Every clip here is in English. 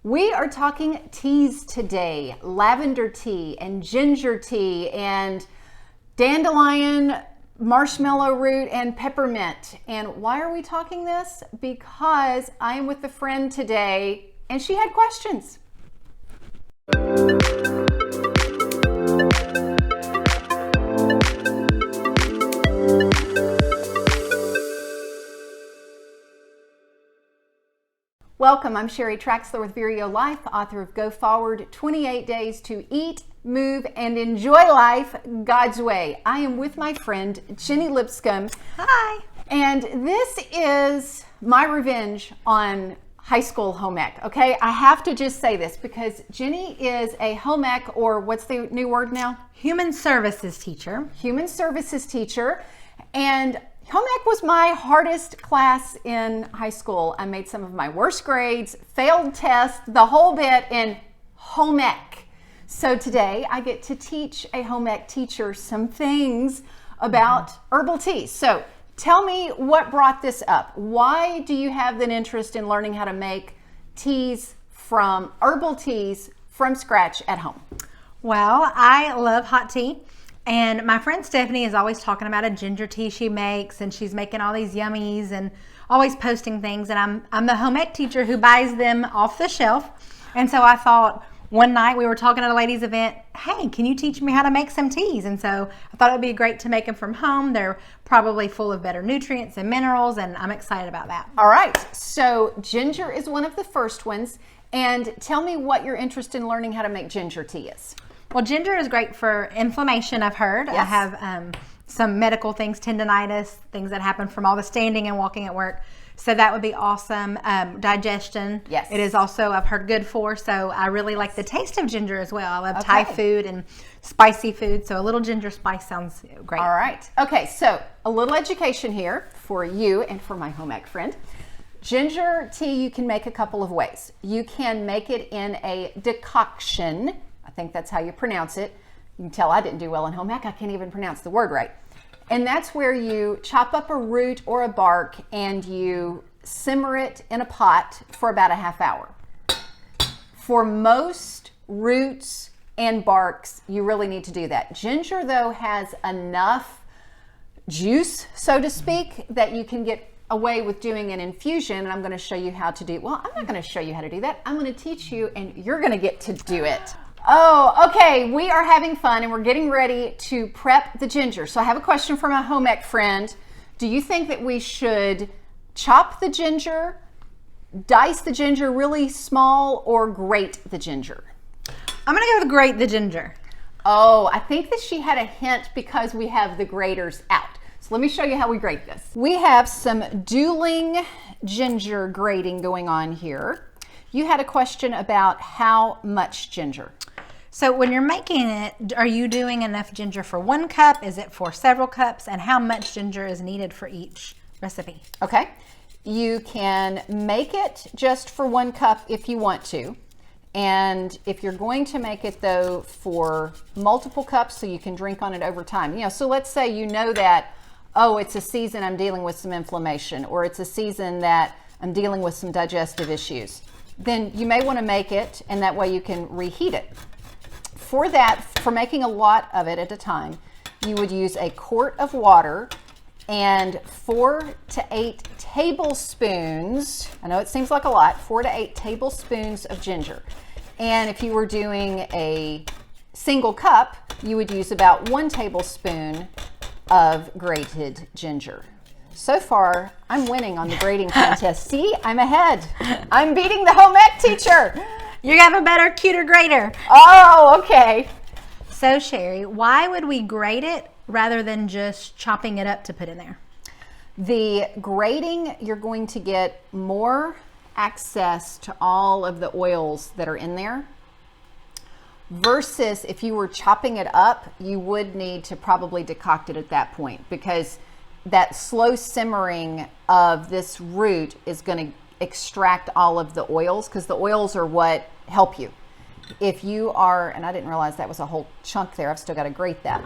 We are talking teas today, lavender tea and ginger tea and dandelion, marshmallow root and peppermint. And why are we talking this? Because I am with a friend today and she had questions. Welcome, I'm Sheri Traxler with Vireo Life, author of Go Forward, 28 Days to Eat, Move, and Enjoy Life God's Way. I am with my friend, Jenny Lipscomb. Hi. And this is my revenge on high school home ec, okay? I have to just say this because Jenny is a home ec, or what's the new word now? Human services teacher. Human services teacher. And home ec was my hardest class in high school. I made some of my worst grades, failed tests, the whole bit in home ec. So today I get to teach a home ec teacher some things about herbal teas. So tell me what brought this up. Why do you have an interest in learning how to make herbal teas from scratch at home? Well, I love hot tea. And my friend Stephanie is always talking about a ginger tea she makes, and she's making all these yummies and always posting things. And I'm the home ec teacher who buys them off the shelf. And so I thought one night we were talking at a ladies event, hey, can you teach me how to make some teas? And so I thought it would be great to make them from home. They're probably full of better nutrients and minerals, and I'm excited about that. All right, so ginger is one of the first ones. And tell me what your interest in learning how to make ginger tea is. Well, ginger is great for inflammation, I've heard. Yes. I have some medical things, tendinitis, things that happen from all the standing and walking at work. So that would be awesome. Digestion. Yes. It is also, I've heard, good for. So I really like the taste of ginger as well. I love Thai food and spicy food. So a little ginger spice sounds great. All right. Okay, so a little education here for you and for my home ec friend. Ginger tea you can make a couple of ways. You can make it in a decoction. I think that's how you pronounce it. You can tell I didn't do well in home ec. I can't even pronounce the word right. And that's where you chop up a root or a bark and you simmer it in a pot for about a half hour. For most roots and barks, you really need to do that. Ginger, though, has enough juice, so to speak, that you can get away with doing an infusion, and I'm going to show you how to do. Well, I'm not going to show you how to do that. I'm going to teach you, and you're going to get to do it. Oh, okay, we are having fun and we're getting ready to prep the ginger. So I have a question for my home ec friend. Do you think that we should chop the ginger, dice the ginger really small, or grate the ginger? I'm going to go with grate the ginger. Oh, I think that she had a hint because we have the graters out. So let me show you how we grate this. We have some dueling ginger grating going on here. You had a question about how much ginger. So when you're making it, are you doing enough ginger for 1 cup? Is it for several cups? And how much ginger is needed for each recipe? Okay. You can make it just for 1 cup if you want to. And if you're going to make it, though, for multiple cups so you can drink on it over time. You know, so let's say you know that, oh, it's a season I'm dealing with some inflammation, or it's a season that I'm dealing with some digestive issues. Then you may want to make it, and that way you can reheat it. For that, for making a lot of it at a time, you would use a quart of water and 4 to 8 tablespoons, I know it seems like a lot, 4 to 8 tablespoons of ginger. And if you were doing a single cup, you would use about 1 tablespoon of grated ginger. So far, I'm winning on the grading contest. See, I'm ahead. I'm beating the home ec teacher. You're going to have a better, cuter grater. Oh, okay. So, Sheri, why would we grate it rather than just chopping it up to put in there? The grating, you're going to get more access to all of the oils that are in there. Versus if you were chopping it up, you would need to probably decoct it at that point, because that slow simmering of this root is going to extract all of the oils, because the oils are what help you. If you are, and I didn't realize that was a whole chunk there, I've still got to grate that.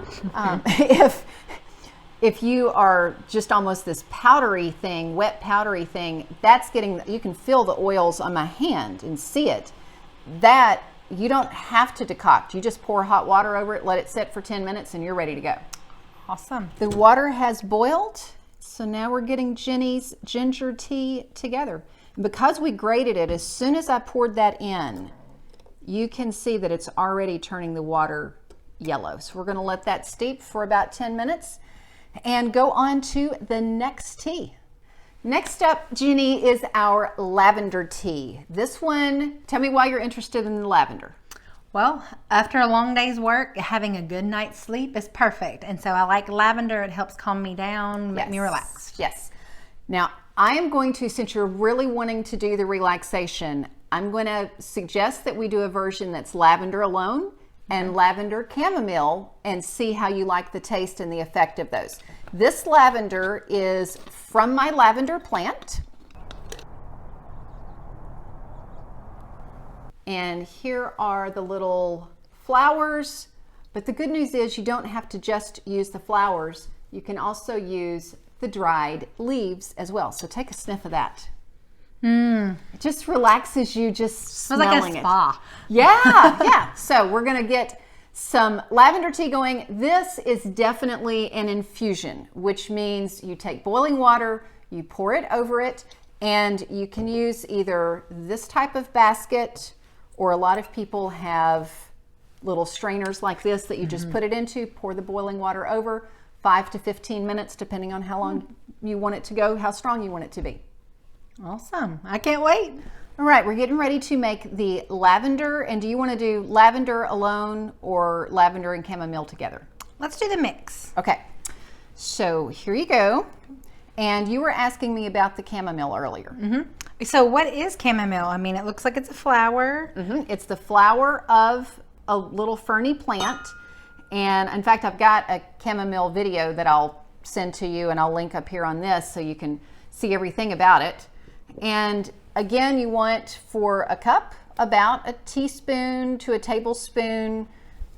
If you are just almost this powdery thing, wet powdery thing, that's getting, you can feel the oils on my hand and see it. that you don't have to decoct. You just pour hot water over it, let it sit for 10 minutes, and you're ready to go. Awesome. The water has boiled, so now we're getting Jenny's ginger tea together. And because we grated it, as soon as I poured that in, you can see that it's already turning the water yellow. So we're going to let that steep for about 10 minutes and go on to the next tea. Next up, Jenny, is our lavender tea. This one, tell me why you're interested in the lavender. Well, after a long day's work, having a good night's sleep is perfect. And so I like lavender. It helps calm me down, make me relaxed. Yes. Now, I am going to, since you're really wanting to do the relaxation, I'm going to suggest that we do a version that's lavender alone and lavender chamomile and see how you like the taste and the effect of those. This lavender is from my lavender plant. And here are the little flowers. But the good news is you don't have to just use the flowers. You can also use the dried leaves as well. So take a sniff of that. It just relaxes you just smelling like a spa. Yeah, yeah. So we're going to get some lavender tea going. This is definitely an infusion, which means you take boiling water, you pour it over it, and you can use either this type of basket, or a lot of people have little strainers like this that you just put it into, pour the boiling water over, 5 to 15 minutes, depending on how long you want it to go, how strong you want it to be. Awesome. I can't wait. All right, we're getting ready to make the lavender. And do you want to do lavender alone or lavender and chamomile together? Let's do the mix. Okay, so here you go. And you were asking me about the chamomile earlier. So what is chamomile? I mean, it looks like it's a flower. It's the flower of a little ferny plant. And in fact, I've got a chamomile video that I'll send to you, and I'll link up here on this so you can see everything about it. And again, you want for a cup about a teaspoon to a tablespoon,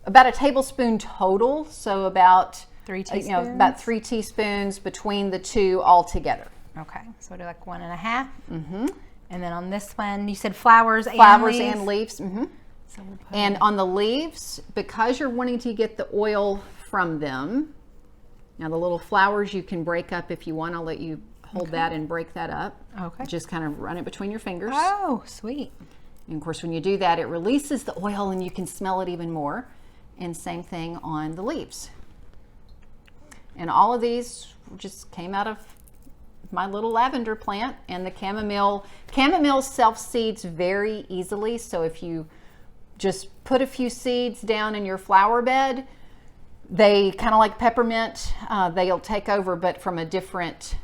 about a tablespoon total. So about 3 teaspoons. About 3 teaspoons between the two all together. Okay, so we'll do like 1.5. And then on this one, you said flowers and leaves. So we'll put and on the leaves, because you're wanting to get the oil from them, now the little flowers you can break up if you want. I'll let you hold that and break that up. Okay. Just kind of run it between your fingers. Oh, sweet. And of course, when you do that, it releases the oil and you can smell it even more. And same thing on the leaves. And all of these just came out of my little lavender plant. And the chamomile self-seeds very easily. So if you just put a few seeds down in your flower bed, they kind of like peppermint, they'll take over, but from a different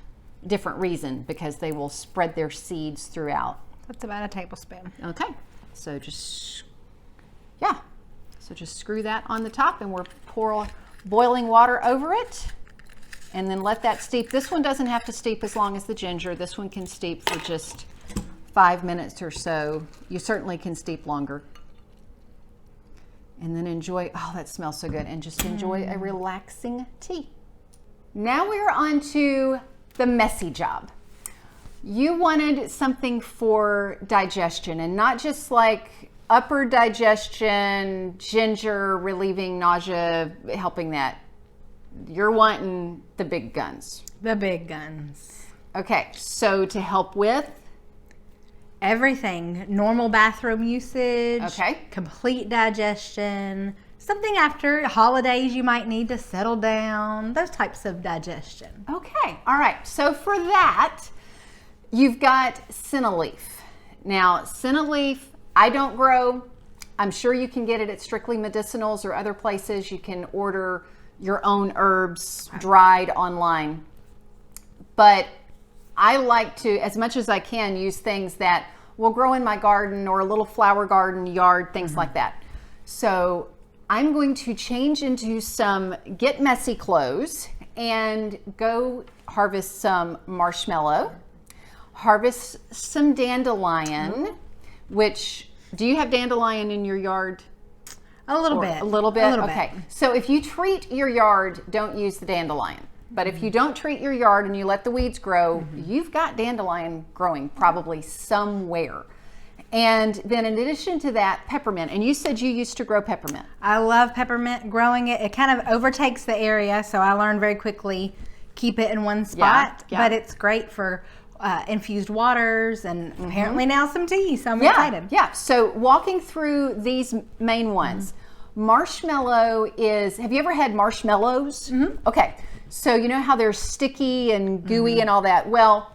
reason, because they will spread their seeds throughout. That's about a tablespoon. Okay, so just screw that on the top, and we'll pour boiling water over it, and then let that steep. This one doesn't have to steep as long as the ginger. This one can steep for just 5 minutes or so. You certainly can steep longer. And then enjoy, oh, that smells so good, and just enjoy a relaxing tea. Now we're on to the messy job. You wanted something for digestion, and not just like upper digestion, ginger, relieving nausea, helping that. You're wanting the big guns. The big guns. Okay, so to help with? Everything. Normal bathroom usage. Okay. Complete digestion. Something after holidays you might need to settle down. Those types of digestion. Okay, all right. So for that, you've got senna leaf. Now, senna leaf, I don't grow. I'm sure you can get it at Strictly Medicinals or other places. You can order your own herbs dried online. But I like to, as much as I can, use things that will grow in my garden or a little flower garden, yard, things like that. So I'm going to change into some Get Messy clothes and go harvest some marshmallow, harvest some dandelion, which, do you have dandelion in your yard? A little bit. A little bit? A little okay. bit. So if you treat your yard, don't use the dandelion. But if you don't treat your yard and you let the weeds grow, you've got dandelion growing probably somewhere. And then in addition to that, peppermint. And you said you used to grow peppermint. I love peppermint. Growing it, it kind of overtakes the area, so I learned very quickly keep it in one spot. Yeah. But it's great for infused waters and apparently now some tea, so I'm excited. Yeah, so walking through these main ones. Marshmallow is, have you ever had marshmallows? Okay, so you know how they're sticky and gooey and all that? Well,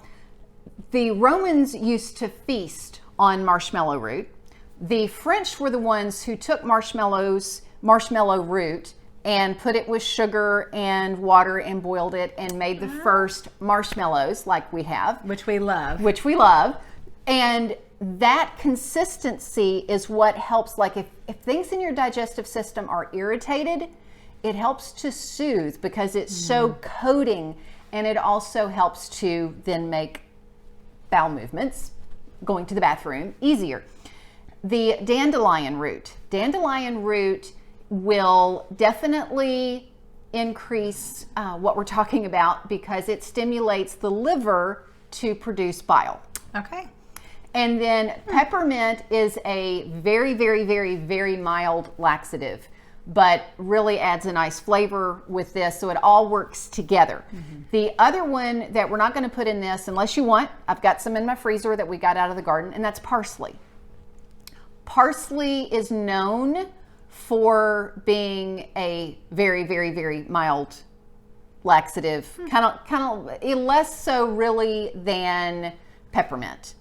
the Romans used to feast on marshmallow root. The French were the ones who took marshmallow root and put it with sugar and water and boiled it and made the first marshmallows like we have. Which we love. And that consistency is what helps, like if things in your digestive system are irritated, it helps to soothe because it's so coating, and it also helps to then make bowel movements, going to the bathroom, easier. The dandelion root will definitely increase what we're talking about because it stimulates the liver to produce bile. Okay. And then peppermint is a very, very, very, very mild laxative, but really adds a nice flavor with this, so it all works together. The other one that we're not going to put in this unless you want, I've got some in my freezer that we got out of the garden, and that's parsley. Parsley is known for being a very, very, very mild laxative, kind of less so really than peppermint.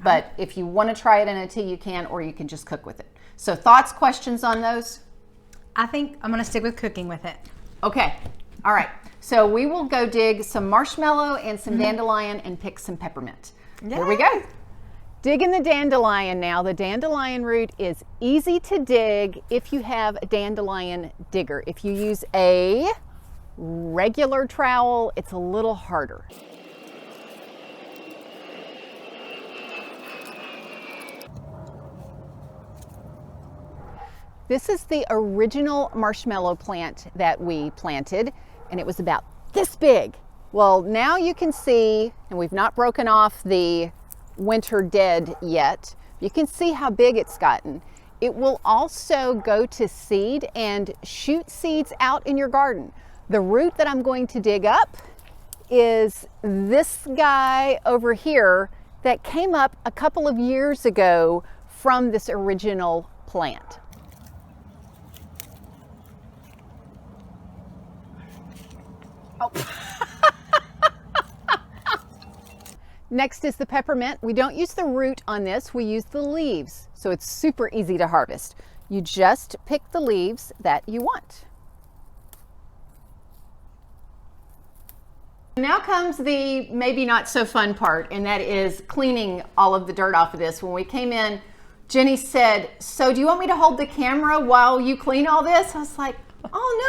But if you want to try it in a tea, you can, or you can just cook with it. So thoughts, questions on those? I think I'm going to stick with cooking with it. Okay. All right. So we will go dig some marshmallow and some dandelion and pick some peppermint. Here we go. Digging the dandelion now. The dandelion root is easy to dig if you have a dandelion digger. If you use a regular trowel, it's a little harder. This is the original marshmallow plant that we planted, and it was about this big. Well, now you can see, and we've not broken off the winter dead yet. You can see how big it's gotten. It will also go to seed and shoot seeds out in your garden. The root that I'm going to dig up is this guy over here that came up a couple of years ago from this original plant. Next is the peppermint. We don't use the root on this, we use the leaves. So it's super easy to harvest. You just pick the leaves that you want. Now comes the maybe not so fun part, and that is cleaning all of the dirt off of this. When we came in, Jenny said, "So do you want me to hold the camera while you clean all this?" I was like, "Oh no,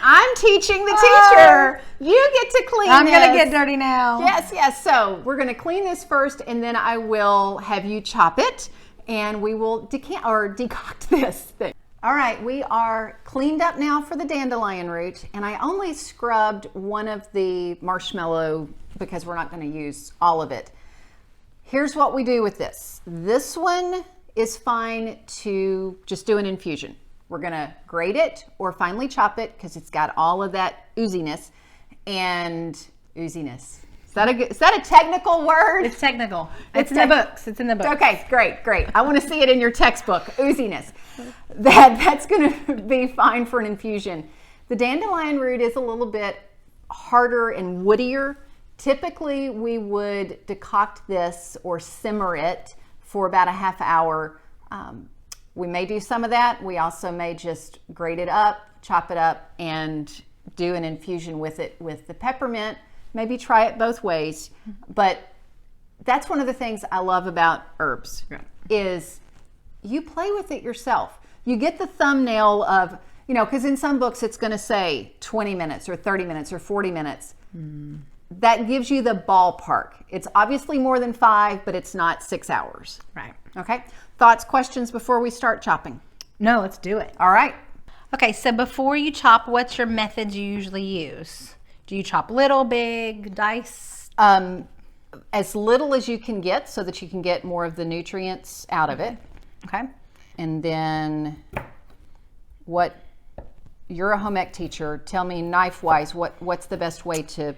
I'm teaching the teacher. You get to clean I'm this. going to get dirty now. Yes. So we're going to clean this first, and then I will have you chop it, and we will decoct this thing. All right, we are cleaned up now for the dandelion root, and I only scrubbed one of the marshmallow because we're not going to use all of it. Here's what we do with this. This one is fine to just do an infusion. We're gonna grate it or finely chop it because it's got all of that ooziness and ooziness. Is that a technical word? It's technical. It's in the books. It's in the books. Okay, great. I want to see it in your textbook. Ooziness. That's gonna be fine for an infusion. The dandelion root is a little bit harder and woodier. Typically, we would decoct this or simmer it for about a half hour. We may do some of that. We also may just grate it up, chop it up, and do an infusion with it with the peppermint. Maybe try it both ways. But that's one of the things I love about herbs is you play with it yourself. You get the thumbnail of, because in some books it's going to say 20 minutes or 30 minutes or 40 minutes. That gives you the ballpark. It's obviously more than 5, but it's not 6 hours. Right. Okay. Thoughts, questions before we start chopping? No, let's do it. All right. Okay, so before you chop, what's your methods you usually use? Do you chop little, big, dice? as little as you can get so that you can get more of the nutrients out of it. Okay. And then you're a home ec teacher. Tell me knife-wise, what's the best way to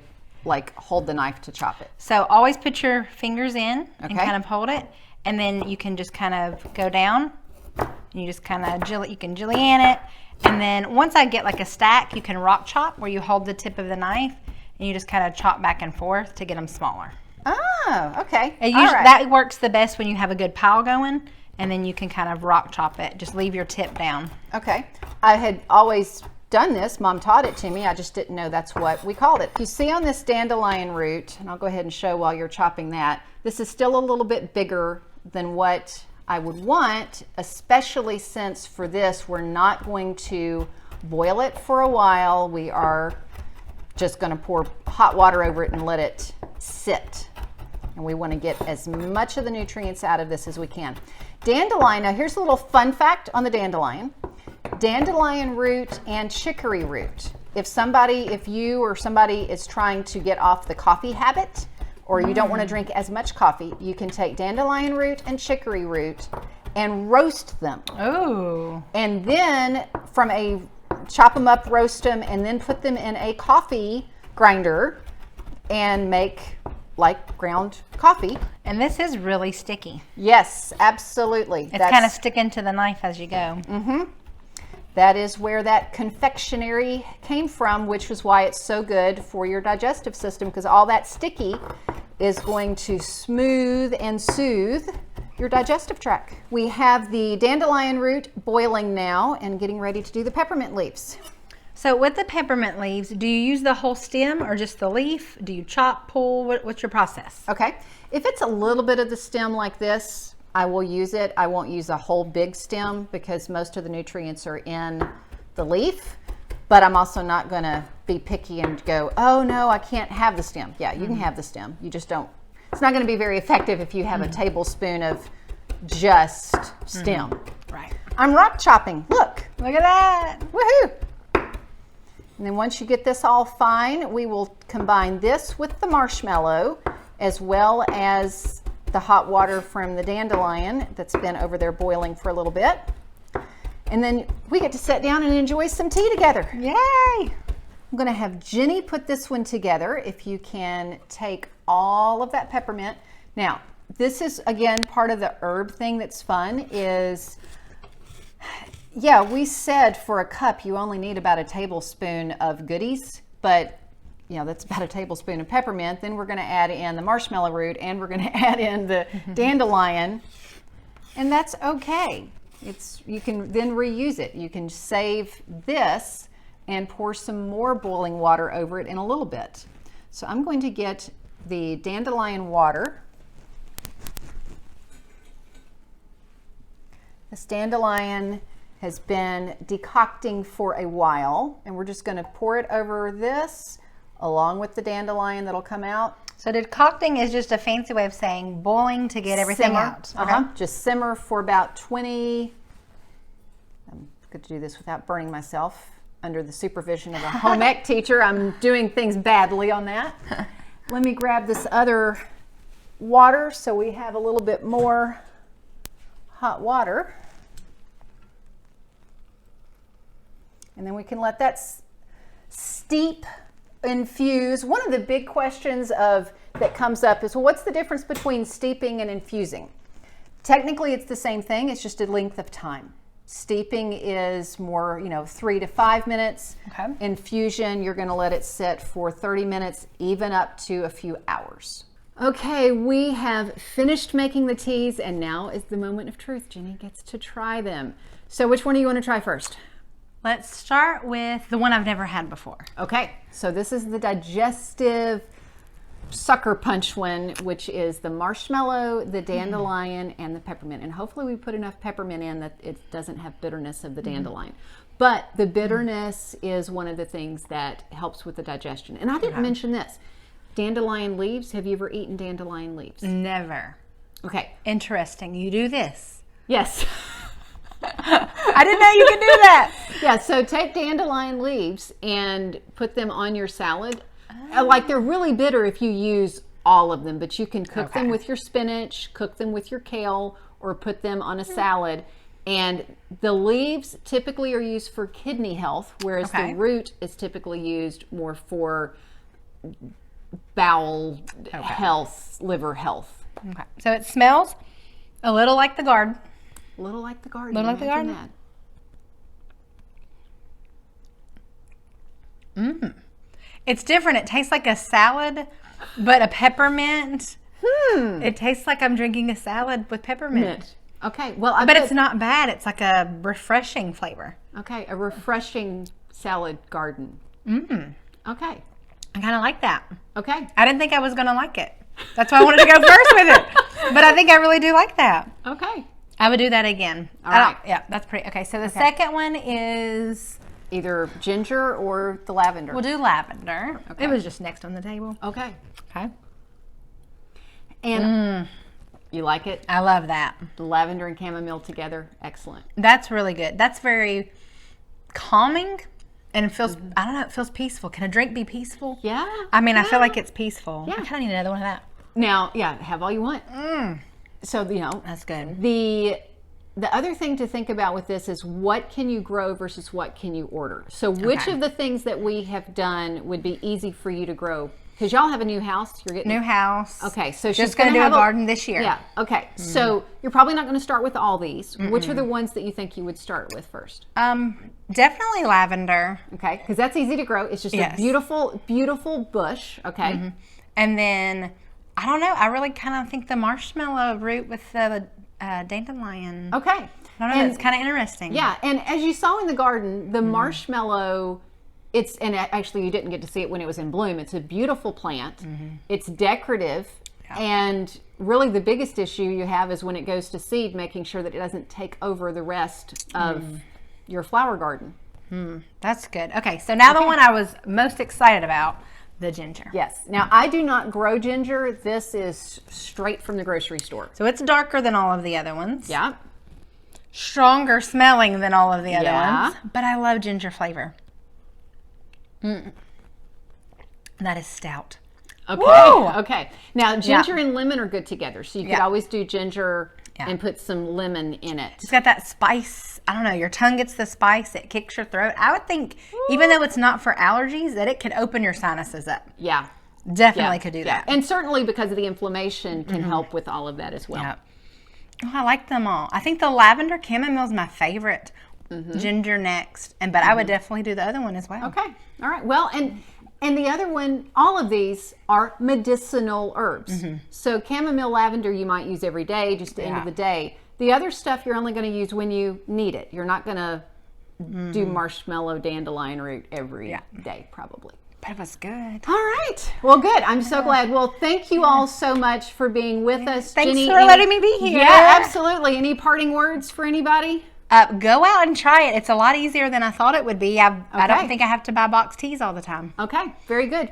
like hold the knife to chop it? So always put your fingers in and Okay. kind of hold it. And then you can just kind of go down. You just kind of you can julienne it. And then once I get like a stack, you can rock chop where you hold the tip of the knife and you just kind of chop back and forth to get them smaller. Oh, okay. And All right. that works the best when you have a good pile going, and then you can kind of rock chop it. Just leave your tip down. Okay. I had always done this. Mom taught it to me. I just didn't know that's what we called it. You see on this dandelion root, and I'll go ahead and show while you're chopping that, this is still a little bit bigger than what I would want, especially since for this, we're not going to boil it for a while. We are just going to pour hot water over it and let it sit. And we want to get as much of the nutrients out of this as we can. Dandelion, now here's a little fun fact on the dandelion. Dandelion root and chicory root. If you or somebody is trying to get off the coffee habit, or you don't want to drink as much coffee, you can take dandelion root and chicory root and roast them. Oh. And then chop them up, roast them, and then put them in a coffee grinder and make like ground coffee. And this is really sticky. Yes, absolutely. It's kind of sticking to the knife as you go. Mm-hmm. That is where that confectionery came from, which is why it's so good for your digestive system, because all that sticky is going to smooth and soothe your digestive tract. We have the dandelion root boiling now and getting ready to do the peppermint leaves. So with the peppermint leaves, do you use the whole stem or just the leaf? Do you chop, pull? What's your process? Okay. If it's a little bit of the stem like this, I will use it. I won't use a whole big stem because most of the nutrients are in the leaf, but I'm also not going to be picky and go, oh no, I can't have the stem. Yeah, you can have the stem. You just don't, it's not going to be very effective if you have a tablespoon of just stem. Right. I'm rock chopping. Look Look at that. woohoo. And then once you get this all fine, we will combine this with the marshmallow as well as the hot water from the dandelion that's been over there boiling for a little bit. And then we get to sit down and enjoy some tea together. Yay. I'm going to have Jenny put this one together. If you can take all of that peppermint. Now, this is, again, part of the herb thing that's fun is, yeah, we said for a cup you only need about a tablespoon of goodies, but that's about a tablespoon of peppermint. Then we're going to add in the marshmallow root and we're going to add in the dandelion, and that's okay. You can then reuse it. You can save this and pour some more boiling water over it in a little bit. So I'm going to get the dandelion water. This dandelion has been decocting for a while, and we're just going to pour it over this along with the dandelion that'll come out. So decocting is just a fancy way of saying boiling to get everything Simmer. out. Okay. Just simmer for about 20. I'm going to do this without burning myself under the supervision of a home ec teacher. I'm doing things badly on that. Let me grab this other water so we have a little bit more hot water. And then we can let that steep, infuse. One of the big questions that comes up is, well, what's the difference between steeping and infusing? Technically, it's the same thing. It's just a length of time. Steeping is more, 3 to 5 minutes. Okay. Infusion, you're going to let it sit for 30 minutes, even up to a few hours. Okay, we have finished making the teas, and now is the moment of truth. Jenny gets to try them. So which one do you want to try first? Let's start with the one I've never had before. Okay, so this is the digestive sucker punch one, which is the marshmallow, the dandelion, and the peppermint. And hopefully we put enough peppermint in that it doesn't have bitterness of the dandelion. But the bitterness is one of the things that helps with the digestion. And I didn't mention this. Dandelion leaves. Have you ever eaten dandelion leaves? Never. Okay. Interesting. You do this. Yes. I didn't know you could do that. Yeah, so take dandelion leaves and put them on your salad. Like, they're really bitter if you use all of them, but you can cook them Okay. with your spinach, cook them with your kale, or put them on a salad. And the leaves typically are used for kidney health, whereas Okay. the root is typically used more for bowel health, liver health. Okay. So it smells a little like the garden. A little like the garden. Little like the Imagine garden? that. It's different. It tastes like a salad, but a peppermint. It tastes like I'm drinking a salad with peppermint. Mint. Okay. Well, But it's not bad. It's like a refreshing flavor. okay. A refreshing salad garden. Okay. I kind of like that. Okay. I didn't think I was going to like it. That's why I wanted to go first with it. But I think I really do like that. Okay. I would do that again. All right. Yeah, that's pretty. Okay, so the second one is, Either ginger or the lavender. we'll do lavender. Okay. It was just next on the table. Okay. Okay. And you like it? I love that. The lavender and chamomile together. Excellent. That's really good. That's very calming and it feels, I don't know, it feels peaceful. Can a drink be peaceful? Yeah. I mean, I feel like it's peaceful. Yeah. I kind of need another one of that. Now, yeah, have all you want. So, That's good. the other thing to think about with this is what can you grow versus what can you order. So which Okay. of the things that we have done would be easy for you to grow? Because y'all have a new house. You're getting New house. Okay, so she's Just going to do a have garden this year. Yeah. Okay. So you're probably not going to start with all these. Which are the ones that you think you would start with first? Definitely lavender. Okay, because that's easy to grow. It's just Yes. a beautiful, beautiful bush. Okay. And then, I don't know, I really kind of think the marshmallow root with the dandelion. Okay. I don't know, it's kind of interesting. Yeah, and as you saw in the garden, the marshmallow, actually you didn't get to see it when it was in bloom. It's a beautiful plant. It's decorative, and really the biggest issue you have is when it goes to seed, making sure that it doesn't take over the rest of your flower garden. That's good. Okay, so now the one I was most excited about, the ginger. Yes. Now, I do not grow ginger. This is straight from the grocery store. So it's darker than all of the other ones. Yeah. Stronger smelling than all of the other Yeah. ones. But I love ginger flavor. That is stout. Okay. Woo! Okay. Now, ginger and lemon are good together. So you could always do ginger and put some lemon in it. It's got that spice. I don't know. Your tongue gets the spice. It kicks your throat. I would think, even though it's not for allergies, that it could open your sinuses up. Yeah. Definitely could do that. And certainly because of the inflammation can help with all of that as well. Yeah. Oh, I like them all. I think the lavender chamomile is my favorite. Ginger next. But I would definitely do the other one as well. Okay. All right. Well, and the other one, all of these are medicinal herbs. So chamomile, lavender, you might use every day, just the end of the day. The other stuff you're only going to use when you need it. You're not going to do marshmallow, dandelion root every day, probably. But it was good. All right. Well, good. I'm so glad. Well, thank you all so much for being with us. Thanks Jenny, for letting me be here. Yeah, absolutely. Any parting words for anybody? Go out and try it. It's a lot easier than I thought it would be. I don't think I have to buy box teas all the time. Okay, very good.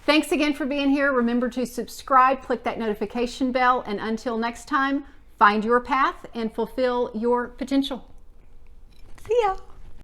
Thanks again for being here. Remember to subscribe, click that notification bell, and until next time, find your path and fulfill your potential. See ya.